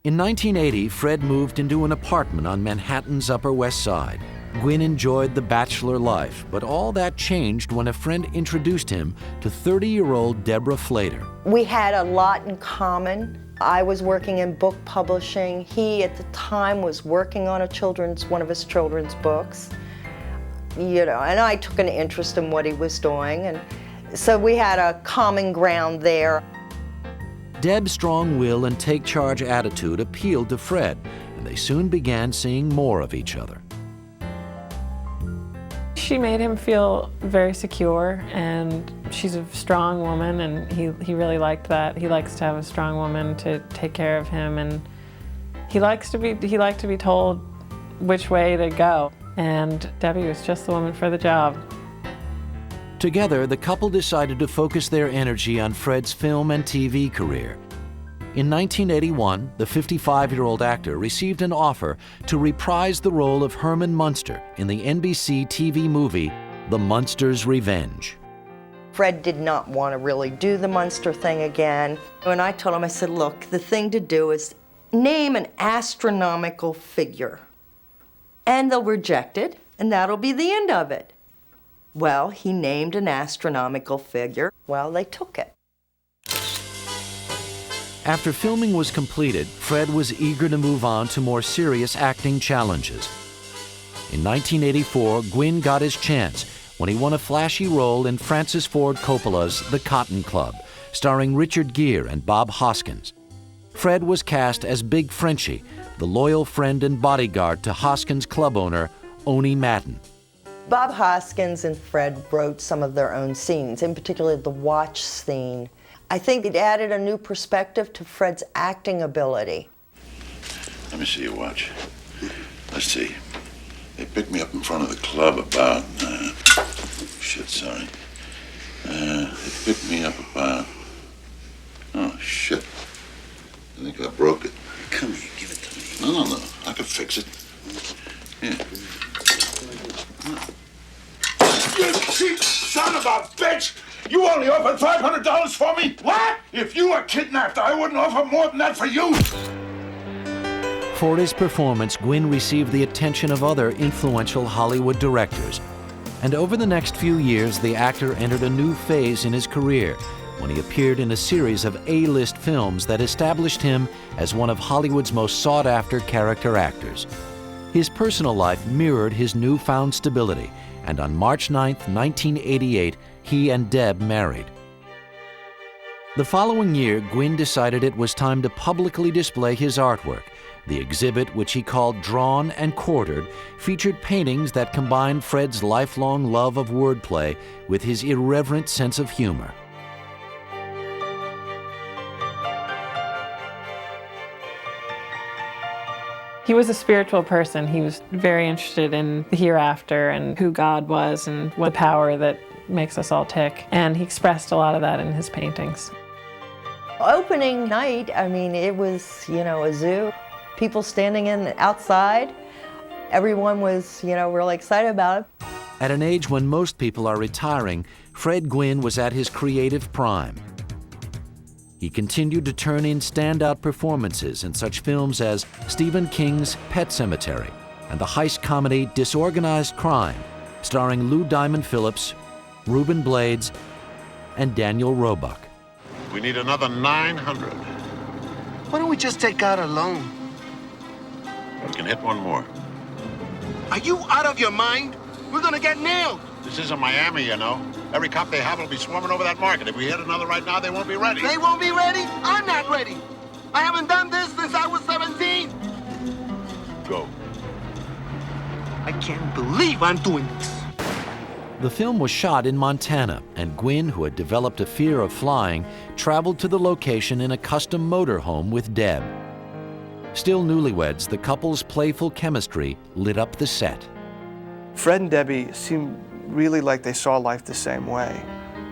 In 1980, Fred moved into an apartment on Manhattan's Upper West Side. Gwynne enjoyed the bachelor life, but all that changed when a friend introduced him to 30-year-old Deborah Flater. We had a lot in common. I was working in book publishing. He, at the time, was working on one of his children's books. And I took an interest in what he was doing, and so we had a common ground there. Deb's strong will and take-charge attitude appealed to Fred, and they soon began seeing more of each other. She made him feel very secure, and she's a strong woman, and he really liked that. He likes to have a strong woman to take care of him, and he liked to be told which way to go. And Debbie was just the woman for the job. Together, the couple decided to focus their energy on Fred's film and TV career. In 1981, the 55-year-old actor received an offer to reprise the role of Herman Munster in the NBC TV movie, The Munsters' Revenge. Fred did not want to really do the Munster thing again. And I told him, I said, look, the thing to do is name an astronomical figure. And they'll reject it, and that'll be the end of it. Well, he named an astronomical figure. Well, they took it. After filming was completed, Fred was eager to move on to more serious acting challenges. In 1984, Gwynne got his chance when he won a flashy role in Francis Ford Coppola's The Cotton Club, starring Richard Gere and Bob Hoskins. Fred was cast as Big Frenchie, the loyal friend and bodyguard to Hoskins' club owner, Oni Madden. Bob Hoskins and Fred wrote some of their own scenes, in particular the watch scene. I think it added a new perspective to Fred's acting ability. Let me see your watch. Let's see. They picked me up in front of the club about, they picked me up about, oh shit. I think I broke it. Come here, give it to me. No. I can fix it. Yeah. You cheap son of a bitch! You only offered $500 for me? What? If you were kidnapped, I wouldn't offer more than that for you. For his performance, Gwynne received the attention of other influential Hollywood directors. And over the next few years, the actor entered a new phase in his career when he appeared in a series of A-list films that established him as one of Hollywood's most sought-after character actors. His personal life mirrored his newfound stability, and on March 9, 1988, he and Deb married. The following year, Gwynne decided it was time to publicly display his artwork. The exhibit, which he called Drawn and Quartered, featured paintings that combined Fred's lifelong love of wordplay with his irreverent sense of humor. He was a spiritual person. He was very interested in the hereafter and who God was and what power that makes us all tick. And he expressed a lot of that in his paintings. Opening night, I mean, it was, a zoo. People standing outside. Everyone was, really excited about it. At an age when most people are retiring, Fred Gwynne was at his creative prime. He continued to turn in standout performances in such films as Stephen King's Pet Sematary and the heist comedy Disorganized Crime, starring Lou Diamond Phillips, Ruben Blades, and Daniel Roebuck. We need another 900. Why don't we just take out a loan? We can hit one more. Are you out of your mind? We're gonna get nailed. This isn't Miami, Every cop they have will be swarming over that market. If we hit another right now, they won't be ready. They won't be ready? I'm not ready. I haven't done this since I was 17. Go. I can't believe I'm doing this. The film was shot in Montana, and Gwynne, who had developed a fear of flying, traveled to the location in a custom motorhome with Deb. Still newlyweds, the couple's playful chemistry lit up the set. Fred and Debbie seemed really like they saw life the same way.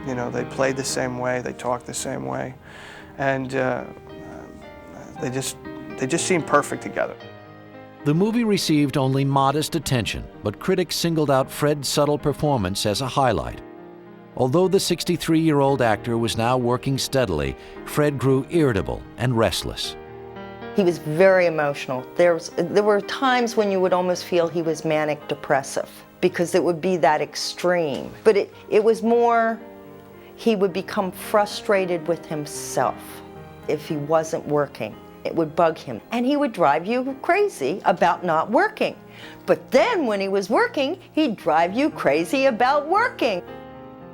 They played the same way, they talked the same way, and they just seemed perfect together. The movie received only modest attention, but critics singled out Fred's subtle performance as a highlight. Although the 63-year-old actor was now working steadily, Fred grew irritable and restless. He was very emotional. There were times when you would almost feel he was manic depressive because it would be that extreme. But it was more, he would become frustrated with himself if he wasn't working. It would bug him. And he would drive you crazy about not working. But then when he was working, he'd drive you crazy about working.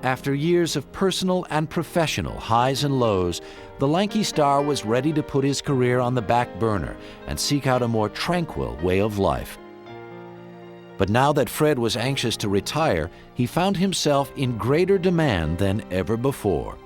After years of personal and professional highs and lows, the lanky star was ready to put his career on the back burner and seek out a more tranquil way of life. But now that Fred was anxious to retire, he found himself in greater demand than ever before.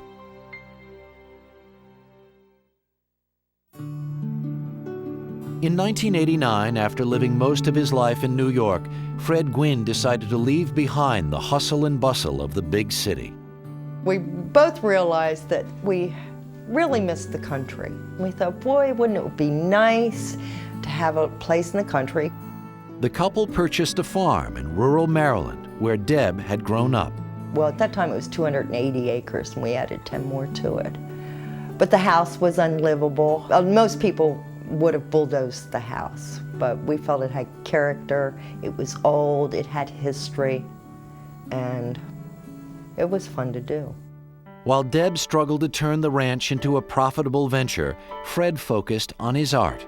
In 1989, after living most of his life in New York, Fred Gwynne decided to leave behind the hustle and bustle of the big city. We both realized that we really missed the country. We thought, boy, wouldn't it be nice to have a place in the country? The couple purchased a farm in rural Maryland where Deb had grown up. Well, at that time it was 280 acres and we added 10 more to it. But the house was unlivable. Most people would have bulldozed the house, but we felt it had character, it was old, it had history, and it was fun to do. While Deb struggled to turn the ranch into a profitable venture, Fred focused on his art.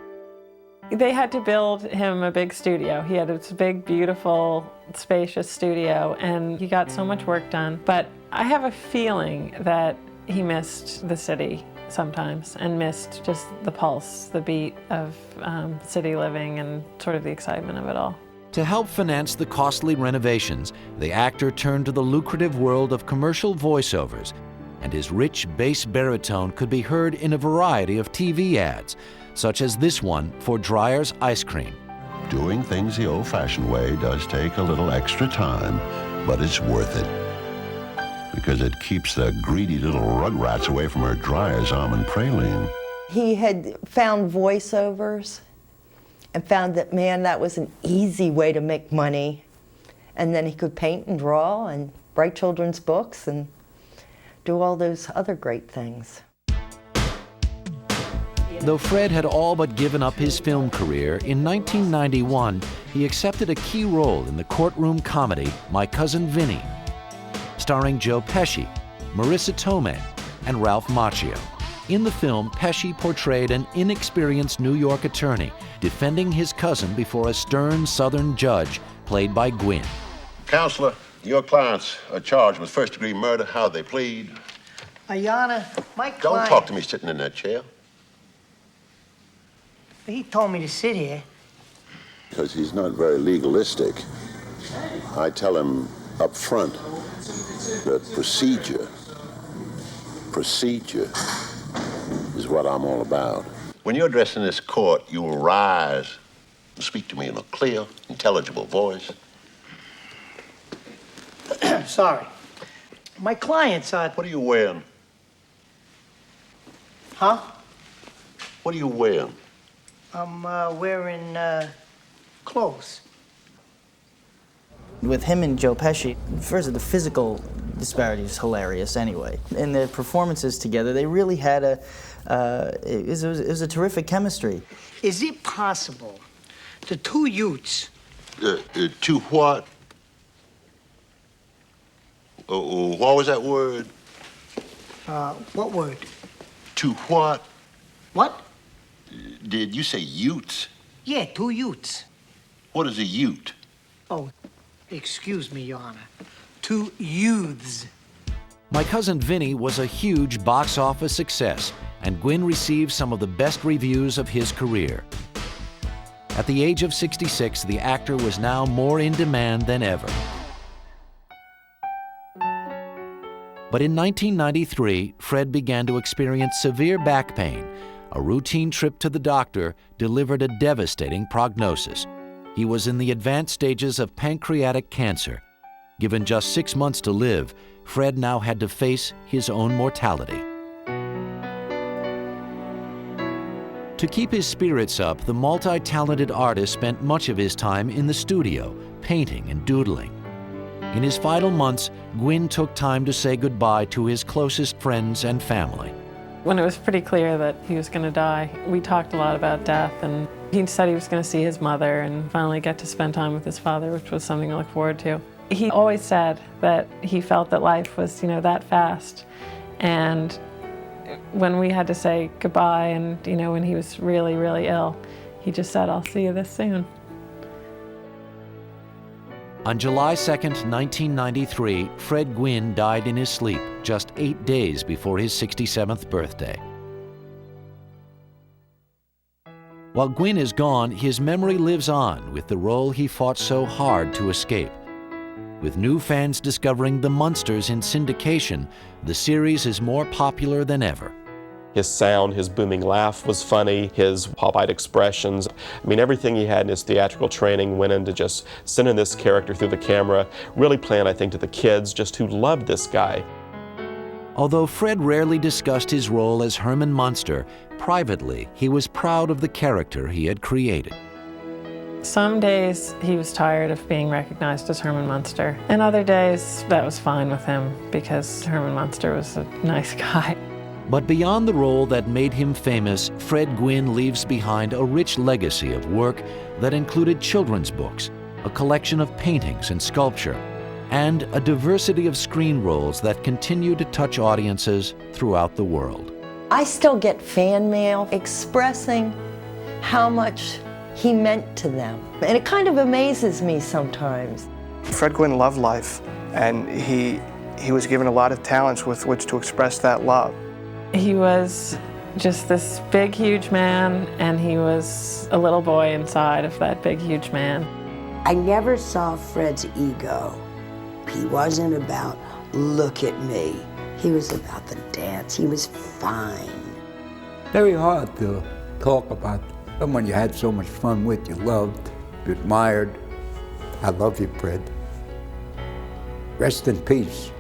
They had to build him a big studio. He had this big, beautiful, spacious studio, and he got so much work done. But I have a feeling that he missed the city sometimes and missed just the pulse, the beat of city living and sort of the excitement of it all. To help finance the costly renovations, the actor turned to the lucrative world of commercial voiceovers, and his rich bass baritone could be heard in a variety of TV ads, such as this one for Dreyer's Ice Cream. Doing things the old-fashioned way does take a little extra time, but it's worth it, because it keeps the greedy little rugrats away from her Dreyer's almond praline. He had found voiceovers and found that, man, that was an easy way to make money. And then he could paint and draw and write children's books and do all those other great things. Though Fred had all but given up his film career, in 1991, he accepted a key role in the courtroom comedy My Cousin Vinny, starring Joe Pesci, Marissa Tomei, and Ralph Macchio. In the film, Pesci portrayed an inexperienced New York attorney defending his cousin before a stern Southern judge, played by Gwynne. Counselor, your clients are charged with first-degree murder. How they plead? Ayana, my client... Don't talk to me sitting in that chair. He told me to sit here. Because he's not very legalistic. I tell him up front that procedure is what I'm all about. When you're addressing this court, you will rise and speak to me in a clear, intelligible voice. Sorry. My clients are... What are you wearing? Huh? What are you wearing? I'm wearing clothes. With him and Joe Pesci, first the physical disparity is hilarious anyway. In their performances together, they really had it was a terrific chemistry. Is it possible the two youths... Two what? What was that word? What word? To what? What? Did you say utes? Yeah, two youths. What is a ute? Oh, excuse me, Your Honor. Two youths. My Cousin Vinny was a huge box office success, and Gwynne received some of the best reviews of his career. At the age of 66, the actor was now more in demand than ever. But in 1993, Fred began to experience severe back pain. A routine trip to the doctor delivered a devastating prognosis. He was in the advanced stages of pancreatic cancer. Given just 6 months to live, Fred now had to face his own mortality. To keep his spirits up, the multi-talented artist spent much of his time in the studio, painting and doodling. In his final months, Gwynne took time to say goodbye to his closest friends and family. When it was pretty clear that he was going to die, we talked a lot about death, and he said he was going to see his mother and finally get to spend time with his father, which was something to look forward to. He always said that he felt that life was, that fast. And when we had to say goodbye and, when he was really, really ill, he just said, "I'll see you this soon." On July 2nd, 1993, Fred Gwynne died in his sleep just 8 days before his 67th birthday. While Gwynne is gone, his memory lives on with the role he fought so hard to escape. With new fans discovering the Munsters in syndication, the series is more popular than ever. His sound, his booming laugh was funny, his pop-eyed expressions. I mean, everything he had in his theatrical training went into just sending this character through the camera, really playing, I think, to the kids just who loved this guy. Although Fred rarely discussed his role as Herman Munster, privately, he was proud of the character he had created. Some days he was tired of being recognized as Herman Munster, and other days that was fine with him because Herman Munster was a nice guy. But beyond the role that made him famous, Fred Gwynne leaves behind a rich legacy of work that included children's books, a collection of paintings and sculpture, and a diversity of screen roles that continue to touch audiences throughout the world. I still get fan mail expressing how much he meant to them. And it kind of amazes me sometimes. Fred Gwynne loved life, and he was given a lot of talents with which to express that love. He was just this big, huge man, and he was a little boy inside of that big, huge man. I never saw Fred's ego. He wasn't about, look at me. He was about the dance. He was fine. Very hard to talk about someone you had so much fun with, you loved, you admired. I love you, Fred. Rest in peace.